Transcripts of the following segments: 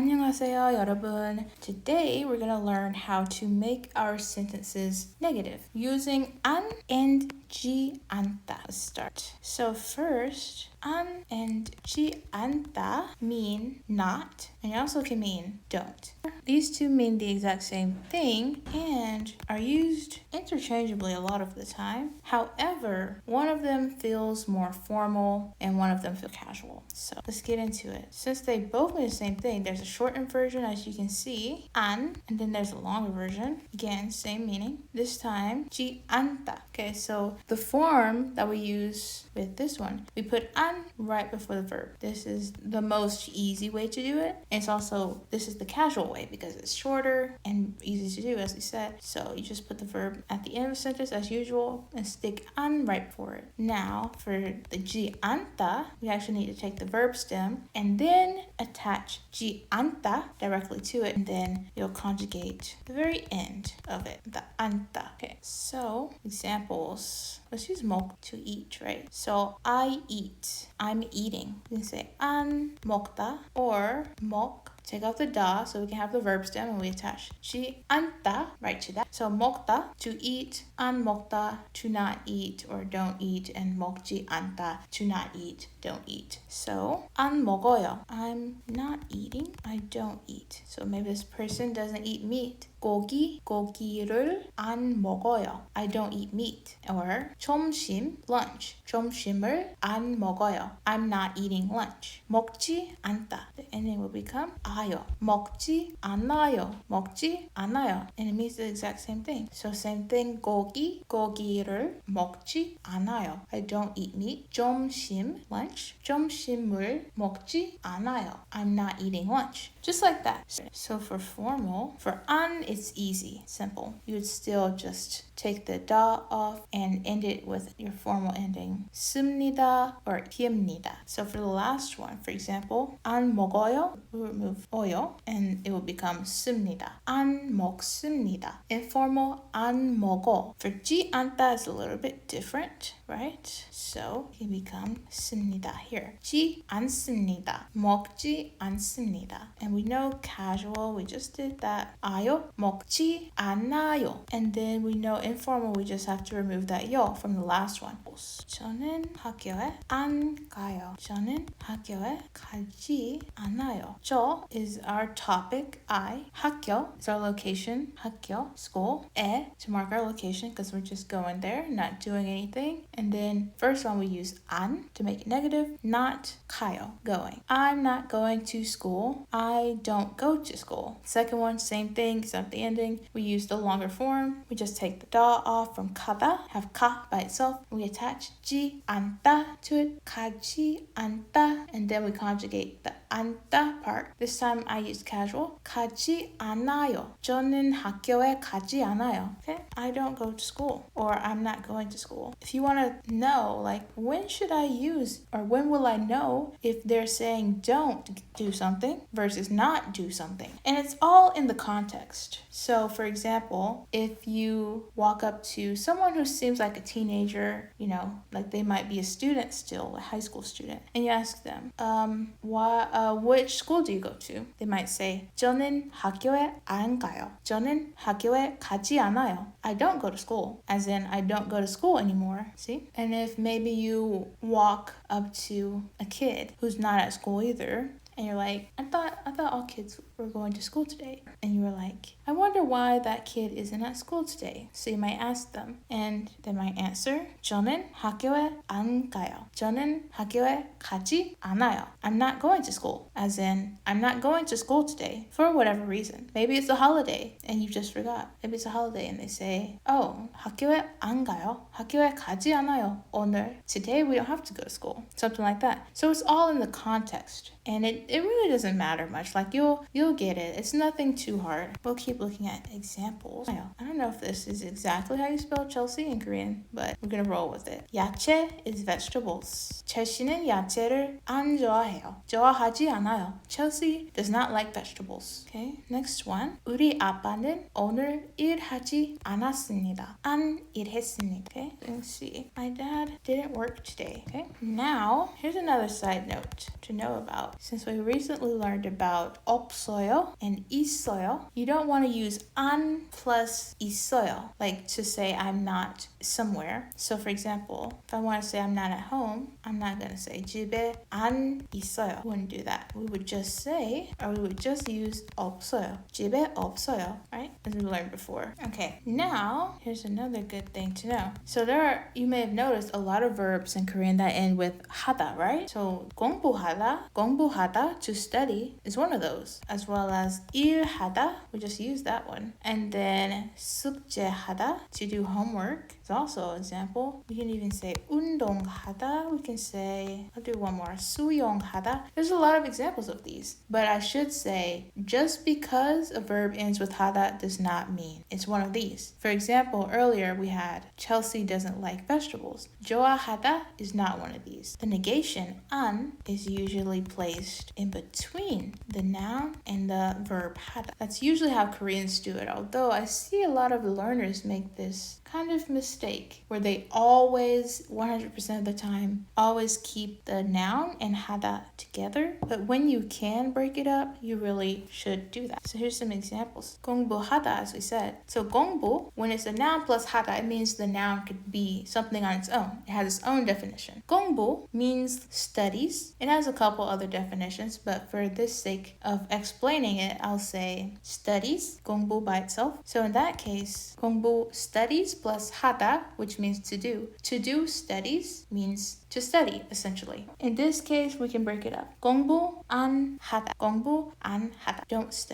안녕하세요, 여러분. Today we're going to learn how to make our sentences negative using 안 and 지 않다. Let's start. So first, 안 and 지 않다 mean not, and it also can mean don't. These two mean the exact same thing and are used interchangeably a lot of the time. However, one of them feels more formal and one of them feels casual. So let's get into it. Since they both mean the same thing, there's a shortened version as you can see, 안, and then there's a longer version. Again, same meaning. This time, 지 않다. Okay, so the form that we use with this one, we put 안 right before the verb. This is the most easy way to do it. And this is the casual way because it's shorter and easy to do, as we said. So you just put the verb at the end of the sentence as usual and stick 안 right for it. Now, for the 지 않다, we actually need to take the verb stem and then attach 지 않다 directly to it, and then you'll conjugate the very end of it, the 않다. Okay, so examples. Let's use 먹 to eat, right? So I eat. I'm eating. You can say 안 먹다 or 먹. Take out the da so we can have the verb stem and we attach 지 않다 right to that. So 먹다, to eat, 안 먹다, to not eat or don't eat, and 먹지 않다, to not eat, don't eat. So 안 먹어요. I'm not eating. I don't eat. So maybe this person doesn't eat meat. 고기를 안 먹어요. I don't eat meat. Or 점심, lunch. 점심을 안 먹어요. I'm not eating lunch. 먹지 않다. The ending will become 아요. 먹지 않아요. 먹지 않아요. And it means the exact same thing. So same thing. 고기를 먹지 않아요. I don't eat meat. 점심, lunch. 점심을 먹지 않아요. I'm not eating lunch. Just like that. So for formal, for 안, it's easy, simple. You would still just take the da off and end it with your formal ending. 씁니다 or 핍니다. So for the last one, for example, 안 먹어요, we remove 어요 and it will become 씁니다. 안 먹습니다. Informal, 안 먹어. For 지 않다 is a little bit different, right? So it become 씁니다 here. 지 않습니다. 먹지 않습니다. And we know casual, we just did that. 아요, 먹지 않아요. And then we know informal, we just have to remove that 요 from the last one. 저는 학교에 안 가요. 저는 학교에 가지 않아요. 저 is our topic. I, 학교 is our location. 학교, school. 에, to mark our location because we're just going there, not doing anything. And then first one we use 안 to make it negative. Not 가요, going. I'm not going to school. I don't go to school. Second one, same thing, except the ending. We use the longer form. We just take the da off from 가다, have 가 by itself. We attach 지 않다 to it, 가지 않다, and then we conjugate the 않다 part. This time I use casual. 가지 않아요. 저는 학교에 가지 않아요. Okay? I don't go to school, or I'm not going to school. If you want to know, like, when should I use, or when will I know if they're saying don't do something versus not do something? And it's all in the context. So for example, if you walk up to someone who seems like a teenager, you know, like they might be a student still, a high school student, and you ask them, which school do you go to? They might say, 저는 학교에 안 가요. 저는 학교에 가지 않아요. I don't go to school, as in I don't go to school anymore. See? And if maybe you walk up to a kid who's not at school either, and you're like, I thought all kids were going to school today. And you were like, I wonder why that kid isn't at school today. So you might ask them, and they might answer, 저는 학교에 안 가요. 저는 학교에 가지 않아요. I'm not going to school. As in, I'm not going to school today for whatever reason. Maybe it's a holiday and you just forgot. Maybe it's a holiday and they say, oh, 학교에 안 가요. 학교에 가지 않아요. 오늘. Today we don't have to go to school. Something like that. So it's all in the context. And it really doesn't matter much. Like you'll get it. It's nothing too hard. We'll keep looking at examples. I don't know if this is exactly how you spell Chelsea in Korean, but we're gonna roll with it. 야채 is vegetables. 첼시는 야채를 안 좋아해요. 좋아하지 않아요. Chelsea does not like vegetables. Okay, next one. 우리 아빠는 오늘 일하지 않았습니다. 안 일했습니다. Okay, let's see. My dad didn't work today. Okay, now here's another side note to know about. since we recently learned about 없어요 and 있어요, you don't want to use 안 plus 있어요, like to say I'm not somewhere. So for example, if I want to say I'm not at home, I'm not going to say 집에 안 있어요. We wouldn't do that. We would just say, or we would just use 없어요. 집에 없어요, right? As we learned before. Okay, now here's another good thing to know. So there are, you may have noticed a lot of verbs in Korean that end with 하다, right? So 공부하다, to study, is one of those, as well as 일하다, we just use that one. And then 숙제하다, to do homework, is also an example. We can even say 운동하다. We can say, I'll do one more, 수영하다. There's a lot of examples of these, but I should say, just because a verb ends with 하다 does not mean it's one of these. For example, earlier we had Chelsea doesn't like vegetables. 좋아하다 is not one of these. The negation 안 is usually placed in between the noun and the verb 하다. That's usually how Koreans do it, although I see a lot of learners make this kind of mistake where they always, 100% of the time, always keep the noun and 하다 together. But when you can break it up, you really should do that. So here's some examples. 공부하다, as we said. So 공부, when it's a noun plus 하다, it means the noun could be something on its own. It has its own definition. 공부 means studies. It has a couple other definitions, but for this sake of explaining it, I'll say studies, 공부 by itself. So in that case, 공부 studies plus 하다, which means to do. To do studies means to study, essentially. In this case, we can break it up. 공부 안 하다. 공부 안 하다.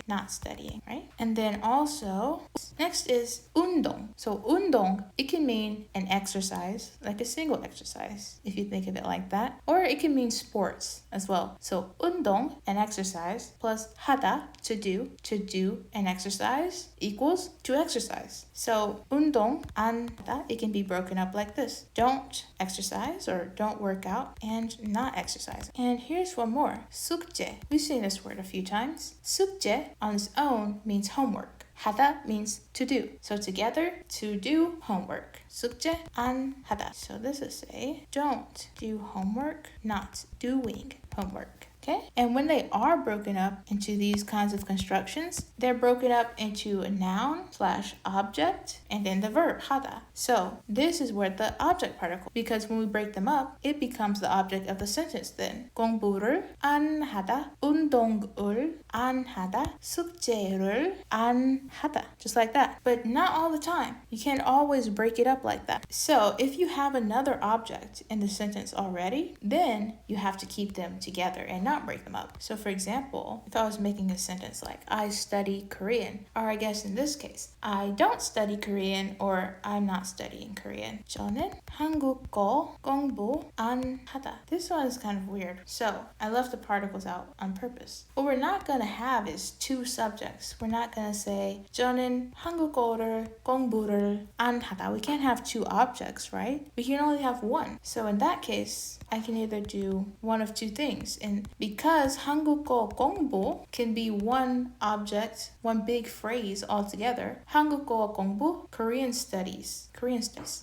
Not studying, right? And then also, next is 운동. So 운동, it can mean an exercise, like a single exercise, if you think of it like that. Or it can mean sports as well. So 운동, an exercise, plus 하다, to do an exercise, equals to exercise. So 운동 안 하다, it can be broken up like this. Don't exercise or don't work out and not exercise. And here's one more. 숙제. We've seen this word a few times. 숙제 on its own means homework. 하다 means to do. So together, to do homework. 숙제 안 하다. So this is a don't do homework, not doing homework. Okay? And when they are broken up into these kinds of constructions, they're broken up into a noun / object and then the verb, 하다. So this is where the object particle, because when we break them up, it becomes the object of the sentence then. 공부를 안 하다, 운동을 안 하다, 숙제를 안 하다. Just like that. But not all the time. You can't always break it up like that. So if you have another object in the sentence already, then you have to keep them together and not break them up. So for example, if I was making a sentence like I study Korean, or I guess in this case, I don't study Korean or I'm not studying Korean. 저는 한국어 공부 안 하다. This one is kind of weird. So I left the particles out on purpose. What we're not going to have is two subjects. We're not going to say 저는 한국어를 공부를 안 하다. We can't have two objects, right? We can only have one. So in that case, I can either do one of two things. And because 한국어 공부 can be one object, one big phrase altogether, 한국어 공부, Korean studies.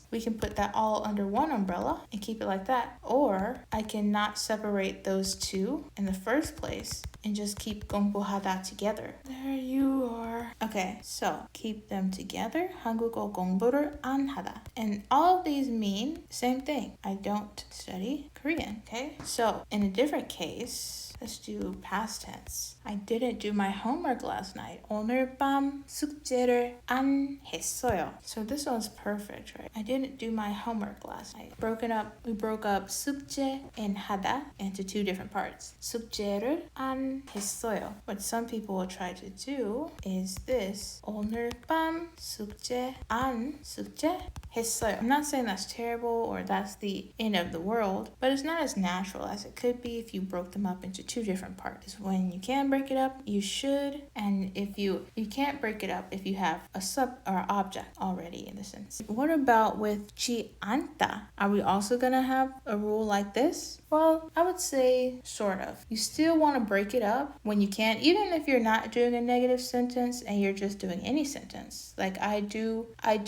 We can put that all under one umbrella and keep it like that. Or I cannot separate those two in the first place and just keep 공부하다 together. There you are. Okay, so keep them together. 한국어 공부를 안 하다. And all of these mean same thing. I don't study Korean, okay? So in a different case, let's do past tense. I didn't do my homework last night. 오늘 밤 숙제를 안 했어요. So this one's perfect, right? I didn't do my homework last night. We broke up 숙제 and 하다 into two different parts. 숙제를 안 했어요. What some people will try to do is this. 오늘 밤 숙제 했어요. I'm not saying that's terrible or that's the end of the world, but it's not as natural as it could be if you broke them up into two different parts. When you can break it up, you should, and if you can't break it up if you have a sub or object already in the sentence. What about with ci 않다? Are we also gonna have a rule like this? Well, I would say sort of. You still want to break it up when you can, even if you're not doing a negative sentence and you're just doing any sentence. Like I do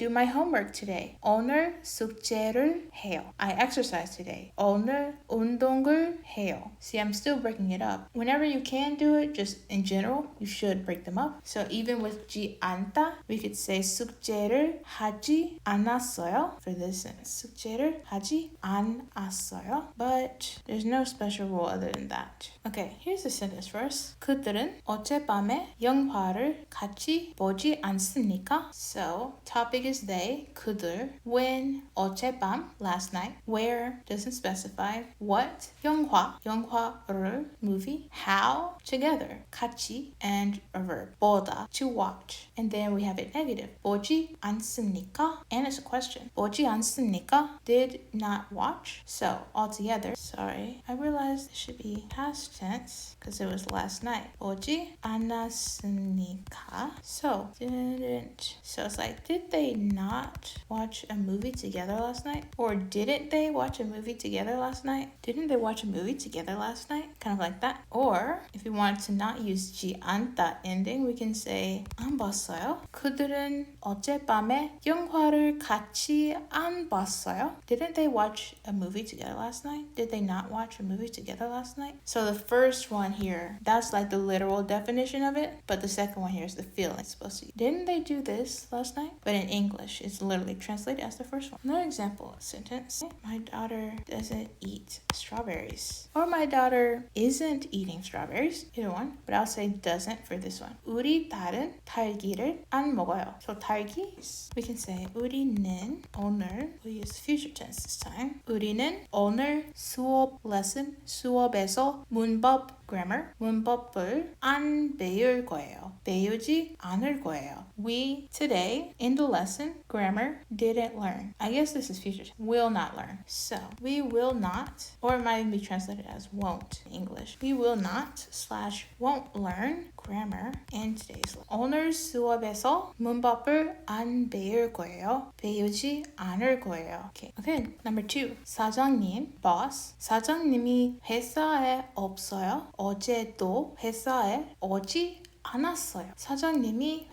my homework today. 오늘 숙제를 해요. I exercise today. 오늘 운동을 해요. See, I'm still breaking it up. Whenever you can do it, just in general, you should break them up. So even with 지 않다, we could say 숙제를 하지 않았어요 for this sentence. 숙제를 하지 않았어요. But there's no special rule other than that. Okay, here's the sentence first. 그들은 어젯밤에 영화를 같이 보지 않습니까? So, topic is they, 그들. When, 어젯밤, last night. Where, doesn't specify. What, 영화, 영화를, movie. How, together. 같이, and a verb. 보다, to watch. And then we have it negative. 보지 않습니까? And it's a question. 보지 않습니까? Did not watch. So, altogether, sorry, I realized it should be past tense because it was last night. 보지 않았습니까? So, didn't. So it's like, did they not watch a movie together last night? Or didn't they watch a movie together last night? Didn't they watch a movie together last night? Kind of like that. Or, if you wanted to not use 지 않다 ending, we can say 안 봤어요. 그들은 어젯밤에 영화를 같이 안 봤어요. Didn't they watch a movie together last night? Did they not watch a movie together last night? So the first one here, that's like the literal definition of it, but the second one here is the feeling it's supposed to be. Didn't they do this last night? But in English, it's literally translated as the first one. Another example sentence. My daughter doesn't eat strawberries. Or my daughter isn't eating strawberries. Either one. But I'll say doesn't for this one. 우리 딸은 딸기를 안 먹어요. So 딸기, we can say 우리는 오늘, we use future tense this time. 우리는 오늘 수업에서 문법 grammar, 문법을 안 배울 거예요. 배우지 않을 거예요. We, today, in the lesson, grammar, didn't learn. I guess this is future. Will not learn. So, we will not, or it might even be translated as won't in English. We will not / won't learn grammar in today's lesson. 오늘 수업에서 문법을 안 배울 거예요. 배우지 않을 거예요. Okay, number 2. 사장님, boss. 사장님이 회사에 없어요. 어제도 회사에 오지 않았어요. 사장님이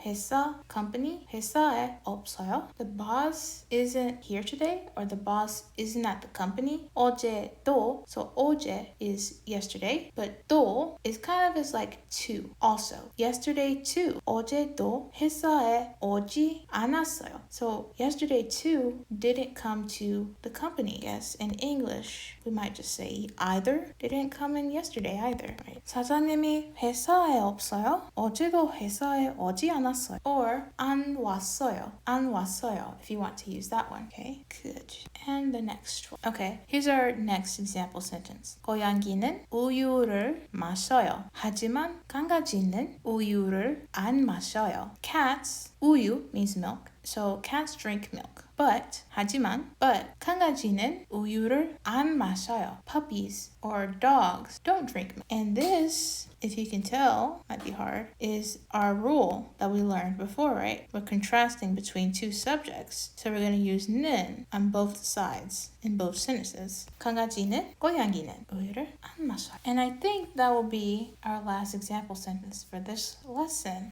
company, 회사에 없어요. The boss isn't here today, or the boss isn't at the company. 어제도, so 어제 is yesterday, but 도 is kind of as like to, also. Yesterday too. 어제도 회사에 오지 않았어요. So yesterday too didn't come to the company. Yes, in English, we might just say either. Didn't come in yesterday either. Right? 사장님이 회사에 없어요. 어제도 회사에 오지 않았어요. Or 안 왔어요. 안 왔어요, if you want to use that one. Okay, good. And the next one. Okay, here's our next example sentence. 고양이는 우유를 마셔요. 하지만 강아지는 우유를 안 마셔요. Cats, 우유 means milk. So cats drink milk. But, 하지만, 강아지는 우유를 안 마셔요. Puppies or dogs don't drink milk. And this, if you can tell, might be hard, is our rule that we learned before, right? We're contrasting between two subjects. So we're going to use 는 on both sides in both sentences. 강아지는, 고양이는 우유를 안 마셔요. And I think that will be our last example sentence for this lesson.